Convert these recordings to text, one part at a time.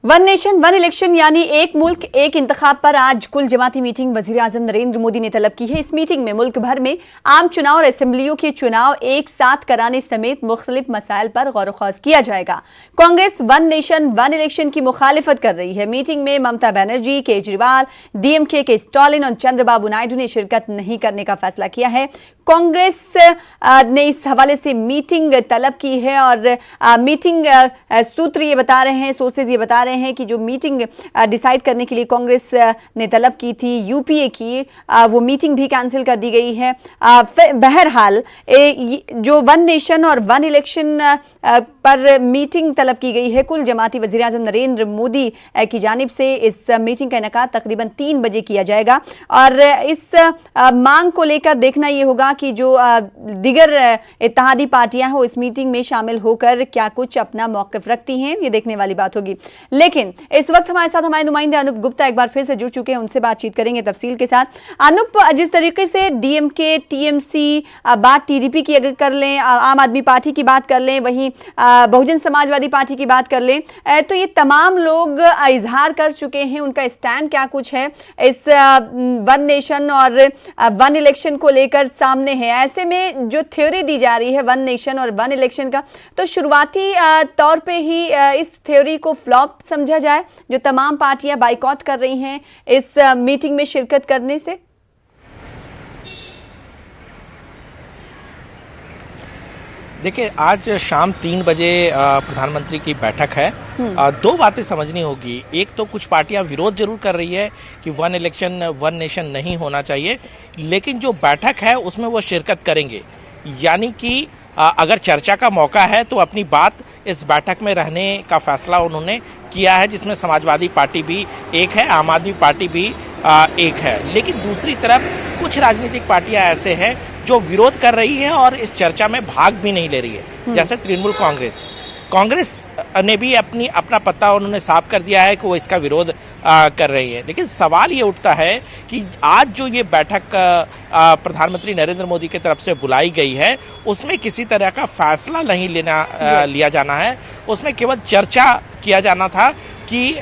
One nation one election यानी एक मुल्क एक इंतखाब पर आज कुल जमाती मीटिंग वजीर आजम नरेंद्र मोदी ने तलब की है। इस मीटिंग में मुल्क भर में आम चुनाव और असेंबलियों के चुनाव एक साथ कराने समेत मुख्तलिफ मसाइल पर गौर ख्वास किया जाएगा। Congress one nation one election की मुखालिफत कर रही है। मीटिंग में ममता बनर्जी, केजरीवाल, डीएमके के स्टालिन और चंद्रबाबू नायडू ने शिरकत नहीं करने का फैसला किया है। कांग्रेस ने इस हवाले से मीटिंग तलब की है और मीटिंग सूत्र ये बता रहे हैं, सोर्सेज ये बता रहे हैं कि जो मीटिंग डिसाइड करने के लिए कांग्रेस ने तलब की थी यूपीए की, वो मीटिंग भी कैंसिल कर दी गई है। बहरहाल जो वन नेशन और वन इलेक्शन पर मीटिंग तलब की गई है कुल जमाती वज़ीर आज़म नरेंद्र मोदी की जानिब से, इस मीटिंग का इनेकाद तकरीबन 3 बजे किया जाएगा और इस मांग को लेकर देखना यह होगा कि जो दिगर इत्तेहादी पार्टियां हैं इस मीटिंग में शामिल होकर क्या कुछ अपना मौक़िफ़ रखती हैं, ये देखने वाली बात होगी। लेकिन इस वक्त हमारे साथ हमारे नुमाइंदे अनूप गुप्ता एक बार फिर से जुड़ चुके हैं, उनसे बातचीत करेंगे तफसील के साथ। अनूप, जिस तरीके से डीएमके, टीएमसी, बात टीडीपी की अगर कर लें, आम आदमी पार्टी की बात कर लें, वहीं बहुजन समाजवादी पार्टी की बात कर लें, तो ये तमाम लोग इजहार कर चुके हैं उनका स्टैंड क्या कुछ है इस वन नेशन और वन इलेक्शन को लेकर सामने है। ऐसे में जो थ्योरी दी जा रही है वन नेशन और वन इलेक्शन का, तो शुरुआती तौर पे ही इस थ्योरी को फ्लॉप समझा जाए जो तमाम पार्टियां बाइकॉट कर रही हैं इस मीटिंग में शिरकत करने से। देखिए, आज शाम 3 बजे प्रधानमंत्री की बैठक है। 2 बातें समझनी होगी। एक तो कुछ पार्टियां विरोध जरूर कर रही है कि वन इलेक्शन वन नेशन नहीं होना चाहिए, लेकिन जो बैठक है उसमें वो शिरकत करेंगे। यानी कि अगर चर्चा का मौका है तो अपनी बात इस बैठक में रहने का फैसला उन्होंने किया है, जिसमें समाजवादी पार्टी भी एक है, आम आदमी पार्टी भी एक है। लेकिन दूसरी तरफ कुछ राजनीतिक पार्टियां ऐसे हैं जो विरोध कर रही है और इस चर्चा में भाग भी नहीं ले रही है, जैसे तृणमूल कांग्रेस ने भी अपना पत्ता उन्होंने साफ कर दिया है कि वो इसका विरोध कर रही है। लेकिन सवाल ये उठता है कि आज जो ये बैठक प्रधानमंत्री नरेंद्र मोदी की तरफ से बुलाई गई है उसमें किसी तरह का फैसला नहीं लिया जाना है। उसमें केवल चर्चा किया जाना था कि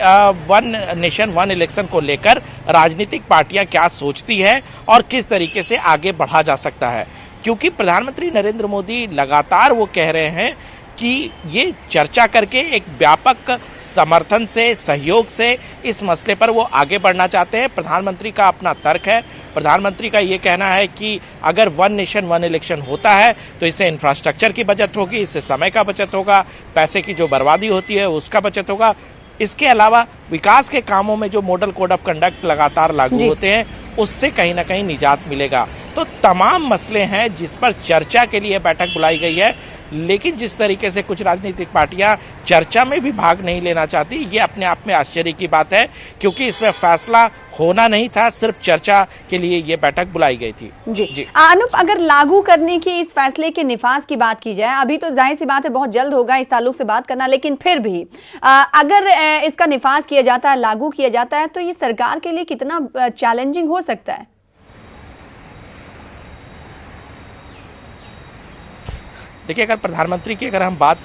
वन नेशन वन इलेक्शन को लेकर राजनीतिक पार्टियां क्या सोचती है और किस तरीके से आगे बढ़ा जा सकता है। क्योंकि प्रधानमंत्री नरेंद्र मोदी लगातार वो कह रहे हैं कि ये चर्चा करके एक व्यापक समर्थन से, सहयोग से इस मसले पर वो आगे बढ़ना चाहते हैं। प्रधानमंत्री का अपना तर्क है। प्रधानमंत्री का ये कहना है कि अगर वन नेशन वन इलेक्शन होता है तो इससे इंफ्रास्ट्रक्चर की बचत होगी, इससे समय का बचत होगा, पैसे की जो बर्बादी होती है उसका बचत होगा। इसके अलावा विकास के कामों में जो मॉडल कोड ऑफ कंडक्ट लगातार लागू होते हैं उससे कहीं ना कहीं निजात मिलेगा। तो तमाम मसले हैं जिस पर चर्चा के लिए बैठक बुलाई गई है। लेकिन जिस तरीके से कुछ राजनीतिक पार्टियां चर्चा में भी भाग नहीं लेना चाहती, ये अपने आप में आश्चर्य की बात है, क्योंकि इसमें फैसला होना नहीं था, सिर्फ चर्चा के लिए ये बैठक बुलाई गई थी। जी अनूप, अगर लागू करने के इस फैसले के निफाज की बात की जाए, अभी तो जाहिर सी बात है बहुत जल्द होगा इस ताल्लुक से बात करना, लेकिन फिर भी अगर इसका निफाज किया जाता है, लागू किया जाता है, तो ये सरकार के लिए कितना चैलेंजिंग हो सकता है? देखिए, अगर प्रधानमंत्री की हम बात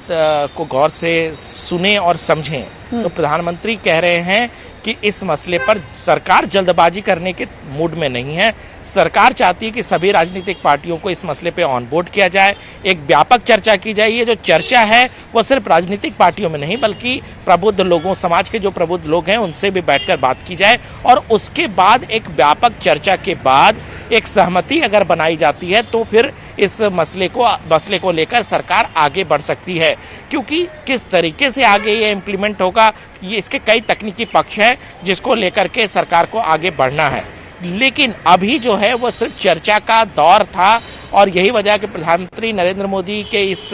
को गौर से सुने और समझें तो प्रधानमंत्री कह रहे हैं कि इस मसले पर सरकार जल्दबाजी करने के मूड में नहीं है। सरकार चाहती है कि सभी राजनीतिक पार्टियों को इस मसले पे ऑन बोर्ड किया जाए, एक व्यापक चर्चा की जाए। ये जो चर्चा है वो सिर्फ राजनीतिक पार्टियों में नहीं बल्कि प्रबुद्ध लोगों, समाज के जो प्रबुद्ध लोग हैं उनसे भी बैठकर बात की जाए और उसके बाद एक व्यापक चर्चा के बाद एक सहमति अगर बनाई जाती है तो फिर इस मसले को लेकर सरकार आगे बढ़ सकती है। क्योंकि किस तरीके से आगे ये इम्प्लीमेंट होगा, ये इसके कई तकनीकी पक्ष हैं जिसको लेकर के सरकार को आगे बढ़ना है। लेकिन अभी जो है वो सिर्फ चर्चा का दौर था और यही वजह है कि प्रधानमंत्री नरेंद्र मोदी के इस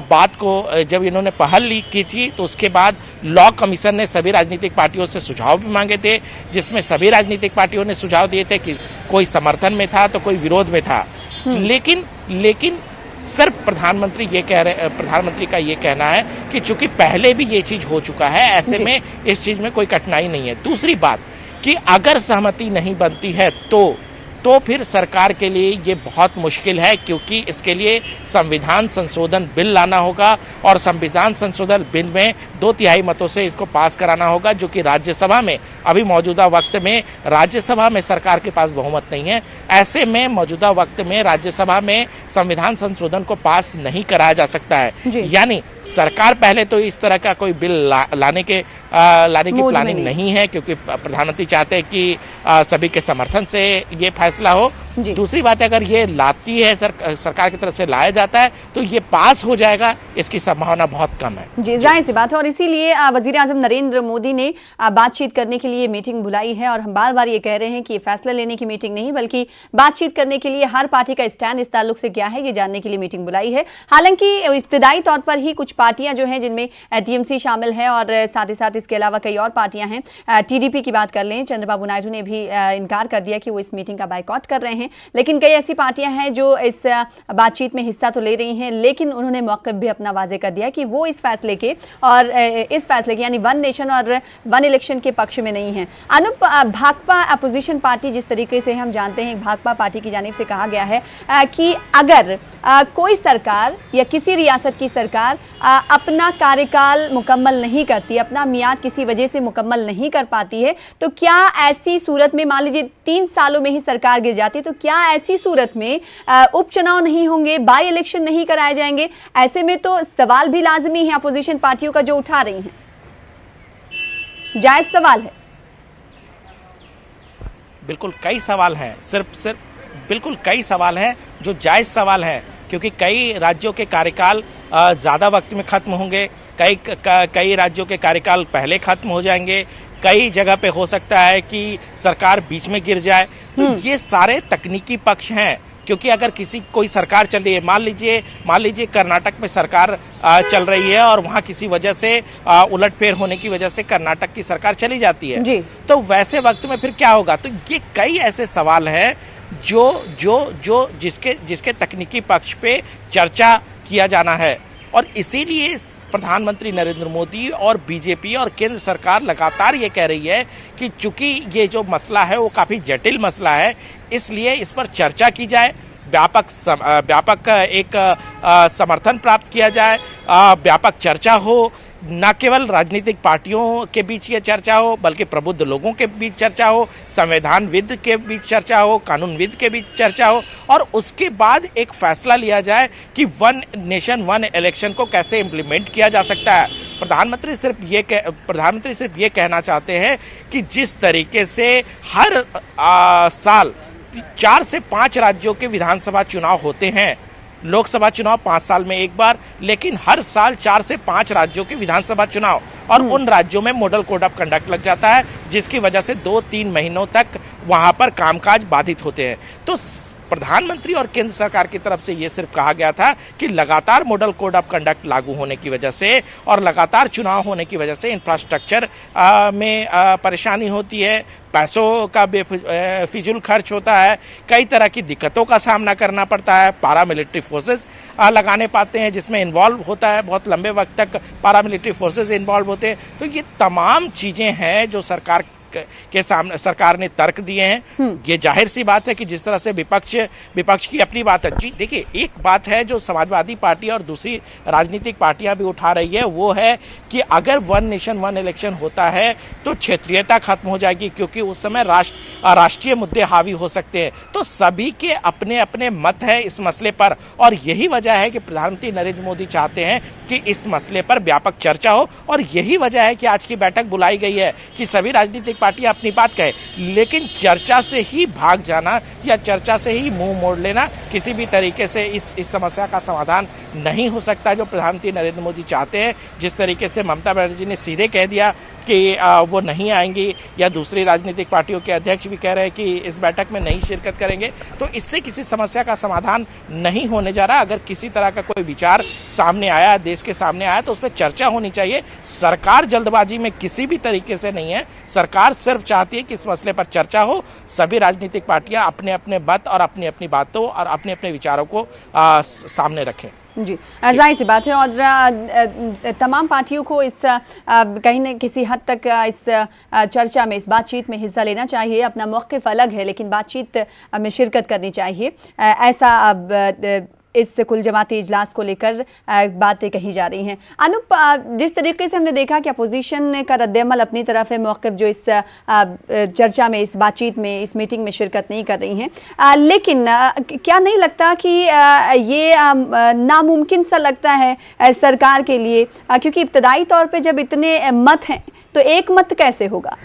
बात को जब इन्होंने पहल की थी तो उसके बाद लॉ कमीशन ने सभी राजनीतिक पार्टियों से सुझाव भी मांगे थे, जिसमें सभी राजनीतिक पार्टियों ने सुझाव दिए थे कि कोई समर्थन में था तो कोई विरोध में था। लेकिन सिर्फ प्रधानमंत्री का ये कहना है कि चूंकि पहले भी ये चीज हो चुका है, ऐसे में इस चीज में कोई कठिनाई नहीं है। दूसरी बात कि अगर सहमति नहीं बनती है तो तो फिर सरकार के लिए ये बहुत मुश्किल है, क्योंकि इसके लिए संविधान संशोधन बिल लाना होगा और संविधान संशोधन बिल में 2/3 मतों से इसको पास कराना होगा, जो कि राज्यसभा में अभी मौजूदा वक्त में राज्यसभा में सरकार के पास बहुमत नहीं है। ऐसे में मौजूदा वक्त में राज्यसभा में संविधान संशोधन को पास नहीं कराया जा सकता है। यानी सरकार पहले तो इस तरह का कोई बिल लाने की प्लानिंग नहीं है, क्योंकि प्रधानमंत्री चाहते हैं कि सभी के समर्थन से ये फैसला हो। दूसरी बात है, अगर ये लाती है सरकार की तरफ से लाया जाता है तो ये पास हो जाएगा, इसकी संभावना बहुत कम है। जी, जाहिर सी बात है, और इसीलिए वजीर आजम नरेंद्र मोदी ने बातचीत करने के लिए मीटिंग बुलाई है। और हम बार बार ये कह रहे हैं कि ये फैसला लेने की मीटिंग नहीं, बल्कि बातचीत करने के लिए हर पार्टी का स्टैंड इस ताल्लुक से क्या है ये जानने के लिए मीटिंग बुलाई है। हालांकि इब्तदाई तौर पर ही कुछ पार्टियां जो हैं, जिनमें टीएमसी शामिल है और साथ ही साथ इसके अलावा कई और पार्टियां हैं, टीडीपी की बात कर लें, चंद्रबाबू नायडू ने भी इनकार कर दिया कि वो इस मीटिंग का बायकॉट कर रहे हैं। लेकिन कई ऐसी पार्टियां हैं जो इस बातचीत में हिस्सा तो ले रही हैं, लेकिन उन्होंने मौक़िफ़ भी अपना वाज़े कर दिया कि वो इस फैसले के यानी वन नेशन और वन इलेक्शन के पक्ष में नहीं है। अनुप, भाकपा अपोजिशन पार्टी, जिस तरीके से हम जानते हैं, भाकपा पार्टी की जानिब से कहा गया है कि अगर कोई सरकार या किसी रियासत की सरकार अपना कार्यकाल मुकम्मल नहीं करती, अपना मियाद किसी वजह से मुकम्मल नहीं कर पाती है, तो क्या ऐसी सूरत में, मान लीजिए 3 सालों में ही सरकार गिर जाती है, तो क्या ऐसी सूरत में उपचुनाव नहीं होंगे, बाई इलेक्शन नहीं कराए जाएंगे? ऐसे में तो सवाल भी लाजमी है अपोजिशन पार्टियों का जो उठा रही हैं, जायज सवाल है। बिल्कुल कई सवाल हैं, बिल्कुल कई सवाल हैं जो जायज सवाल हैं, क्योंकि कई राज्यों के कार्यकाल ज़्यादा वक्त में खत्म होंगे, कई राज्यों के कार्यकाल पहले खत्म हो जाएंगे, कई जगह पे हो सकता है कि सरकार बीच में गिर जाए। तो ये सारे तकनीकी पक्ष हैं, क्योंकि अगर कोई सरकार चल रही है, मान लीजिए कर्नाटक में सरकार चल रही है और वहां किसी वजह से उलटफेर होने की वजह से कर्नाटक की सरकार चली जाती है, तो वैसे वक्त में फिर क्या होगा? तो ये कई ऐसे सवाल हैं जो जिसके तकनीकी पक्ष पे चर्चा किया जाना है। और इसीलिए प्रधानमंत्री नरेंद्र मोदी और बीजेपी और केंद्र सरकार लगातार ये कह रही है कि चूंकि ये जो मसला है वो काफ़ी जटिल मसला है, इसलिए इस पर चर्चा की जाए, व्यापक एक समर्थन प्राप्त किया जाए, व्यापक चर्चा हो, न केवल राजनीतिक पार्टियों के बीच ये चर्चा हो, बल्कि प्रबुद्ध लोगों के बीच चर्चा हो, संविधानविद के बीच चर्चा हो, कानूनविद के बीच चर्चा हो, और उसके बाद एक फैसला लिया जाए कि वन नेशन वन इलेक्शन को कैसे इम्प्लीमेंट किया जा सकता है। प्रधानमंत्री सिर्फ ये कहना चाहते हैं कि जिस तरीके से हर साल 4 से 5 राज्यों के विधानसभा चुनाव होते हैं, लोकसभा चुनाव 5 साल में एक बार, लेकिन हर साल 4 से 5 राज्यों के विधानसभा चुनाव, और उन राज्यों में मॉडल कोड ऑफ कंडक्ट लग जाता है, जिसकी वजह से 2-3 महीनों तक वहां पर कामकाज बाधित होते हैं। तो प्रधानमंत्री और केंद्र सरकार की तरफ से ये सिर्फ कहा गया था कि लगातार मॉडल कोड ऑफ कंडक्ट लागू होने की वजह से और लगातार चुनाव होने की वजह से इंफ्रास्ट्रक्चर में परेशानी होती है, पैसों का फिजूल खर्च होता है, कई तरह की दिक्कतों का सामना करना पड़ता है, पारामिलिट्री फोर्सेस लगाने पाते हैं जिसमें इन्वॉल्व होता है, बहुत लंबे वक्त तक पारामिलिट्री फोर्सेस इन्वॉल्व होते हैं। तो ये तमाम चीज़ें हैं जो सरकार के सामने सरकार ने तर्क दिए हैं। ये जाहिर सी बात है कि जिस तरह से विपक्ष की अपनी बात है। जी देखिए, एक बात है जो समाजवादी पार्टी और दूसरी राजनीतिक पार्टियां भी उठा रही है, वो है कि अगर वन नेशन वन इलेक्शन होता है तो क्षेत्रीयता खत्म हो जाएगी, क्योंकि उस समय राष्ट्रीय मुद्दे हावी हो सकते हैं। तो सभी के अपने अपने मत है इस मसले पर, और यही वजह है कि प्रधानमंत्री नरेंद्र मोदी चाहते हैं कि इस मसले पर व्यापक चर्चा हो, और यही वजह है कि आज की बैठक बुलाई गई है कि सभी राजनीतिक पार्टियां अपनी बात कहे, लेकिन चर्चा से ही भाग जाना या चर्चा से ही मुंह मोड़ लेना किसी भी तरीके से इस समस्या का समाधान नहीं हो सकता जो प्रधानमंत्री नरेंद्र मोदी चाहते हैं। जिस तरीके से ममता बनर्जी ने सीधे कह दिया कि वो नहीं आएंगी, या दूसरी राजनीतिक पार्टियों के अध्यक्ष भी कह रहे हैं कि इस बैठक में नहीं शिरकत करेंगे, तो इससे किसी समस्या का समाधान नहीं होने जा रहा। अगर किसी तरह का कोई विचार सामने आया, देश के सामने आया, तो उस पर चर्चा होनी चाहिए। सरकार जल्दबाजी में किसी भी तरीके से नहीं है, सरकार सिर्फ चाहती है कि इस मसले पर चर्चा हो, सभी राजनीतिक पार्टियां अपने अपने मत और अपनी अपनी बातों और अपने अपने विचारों को सामने रखें। जी, जाहिर सी बात है। और तमाम पार्टियों को इस कहीं न किसी हद तक इस चर्चा में, इस बातचीत में हिस्सा लेना चाहिए। अपना मौक़िफ़ अलग है लेकिन बातचीत में शिरकत करनी चाहिए। ऐसा अब इस कुल जमाती इजलास को लेकर बातें कही जा रही हैं। अनूप, जिस तरीके से हमने देखा कि अपोजिशन का रद्द-ए-अमल अपनी तरफ है, मौक़िफ़ जो इस चर्चा में, इस बातचीत में, इस मीटिंग में शिरकत नहीं कर रही हैं, लेकिन क्या नहीं लगता कि ये नामुमकिन सा लगता है सरकार के लिए, क्योंकि इब्तदाई तौर पे जब इतने मत हैं तो एक मत कैसे होगा?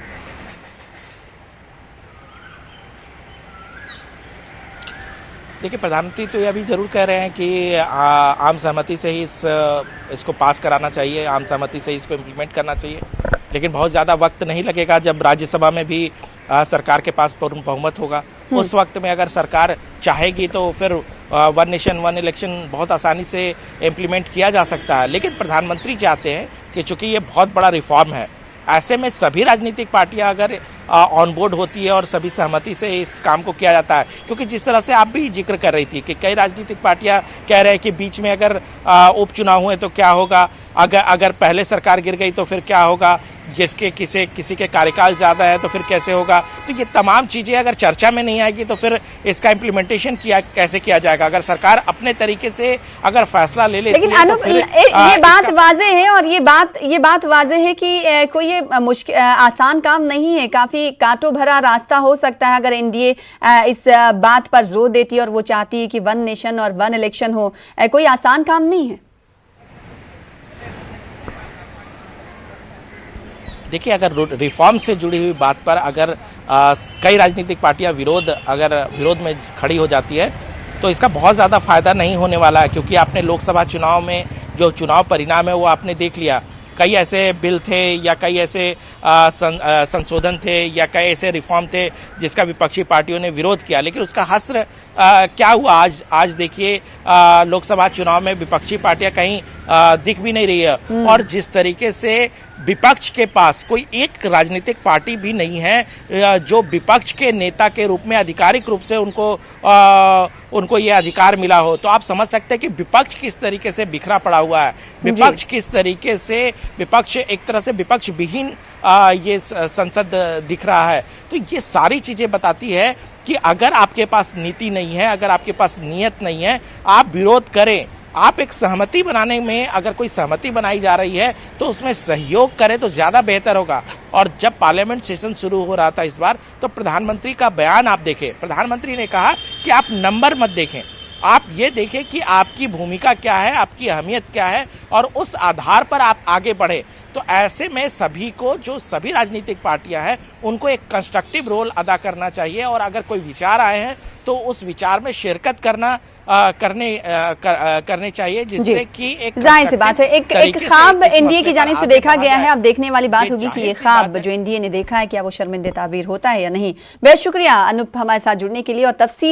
देखिए, प्रधानमंत्री तो यह भी जरूर कह रहे हैं कि आम सहमति से ही इसको पास कराना चाहिए, आम सहमति से ही इसको इम्प्लीमेंट करना चाहिए। लेकिन बहुत ज़्यादा वक्त नहीं लगेगा जब राज्यसभा में भी सरकार के पास पूर्ण बहुमत होगा। उस वक्त में अगर सरकार चाहेगी तो फिर वन नेशन वन इलेक्शन बहुत आसानी से इम्प्लीमेंट किया जा सकता है। लेकिन प्रधानमंत्री चाहते हैं कि चूंकि ये बहुत बड़ा रिफॉर्म है, ऐसे में सभी राजनीतिक पार्टियां अगर ऑन बोर्ड होती है और सभी सहमति से इस काम को किया जाता है, क्योंकि जिस तरह से आप भी जिक्र कर रही थी कि कई राजनीतिक पार्टियां कह रहे हैं कि बीच में अगर उपचुनाव हुए तो क्या होगा, अगर पहले सरकार गिर गई तो फिर क्या होगा, जिसके किसी के कार्यकाल ज़्यादा है तो फिर कैसे होगा। तो ये तमाम चीज़ें अगर चर्चा में नहीं आएगी तो फिर इसका इम्प्लीमेंटेशन कैसे किया जाएगा। अगर सरकार अपने तरीके से अगर फैसला ले लेती लेकिन है तो फिर ये बात वाजे है, और ये बात वाजे है कि कोई ये मुश्किल आसान काम नहीं है। काफ़ी कांटों भरा रास्ता हो सकता है अगर एनडीए इस बात पर जोर देती है और वो चाहती है कि वन नेशन और वन इलेक्शन हो। कोई आसान काम नहीं है। देखिए, अगर रिफॉर्म से जुड़ी हुई बात पर अगर कई राजनीतिक पार्टियां विरोध में खड़ी हो जाती है तो इसका बहुत ज़्यादा फायदा नहीं होने वाला है, क्योंकि आपने लोकसभा चुनाव में जो चुनाव परिणाम है वो आपने देख लिया। कई ऐसे बिल थे या कई ऐसे संशोधन थे या कई ऐसे रिफॉर्म थे जिसका विपक्षी पार्टियों ने विरोध किया, लेकिन उसका हस्र क्या हुआ आज देखिए लोकसभा चुनाव में विपक्षी पार्टियां कहीं दिख भी नहीं रही है। और जिस तरीके से विपक्ष के पास कोई एक राजनीतिक पार्टी भी नहीं है जो विपक्ष के नेता के रूप में आधिकारिक रूप से उनको ये अधिकार मिला हो, तो आप समझ सकते हैं कि विपक्ष किस तरीके से बिखरा पड़ा हुआ है। विपक्ष किस तरीके से एक तरह से विपक्ष विहीन ये संसद दिख रहा है। तो ये सारी चीजें बताती है कि अगर आपके पास नीति नहीं है, अगर आपके पास नीयत नहीं है, आप विरोध करें। आप एक सहमति बनाने में, अगर कोई सहमति बनाई जा रही है तो उसमें सहयोग करें तो ज़्यादा बेहतर होगा। और जब पार्लियामेंट सेशन शुरू हो रहा था इस बार, तो प्रधानमंत्री का बयान आप देखें। प्रधानमंत्री ने कहा कि आप नंबर मत देखें, आप ये देखें कि आपकी भूमिका क्या है, आपकी अहमियत क्या है, और उस आधार पर आप आगे बढ़े। तो ऐसे में सभी राजनीतिक पार्टियां हैं, उनको एक कंस्ट्रक्टिव रोल अदा करना चाहिए। और अगर कोई विचार आए हैं तो उस विचार में शिरकत करने चाहिए, जिससे कि एक जाहिर सी बात है एक ख्वाब एनडीए की जानिब से देखा गया है। अब देखने वाली बात होगी कि ये ख्वाब जो एनडीए ने देखा है क्या वो शर्मिंदा ताबीर होता है या नहीं। बेहद शुक्रिया अनूप हमारे साथ जुड़ने के लिए और तफसील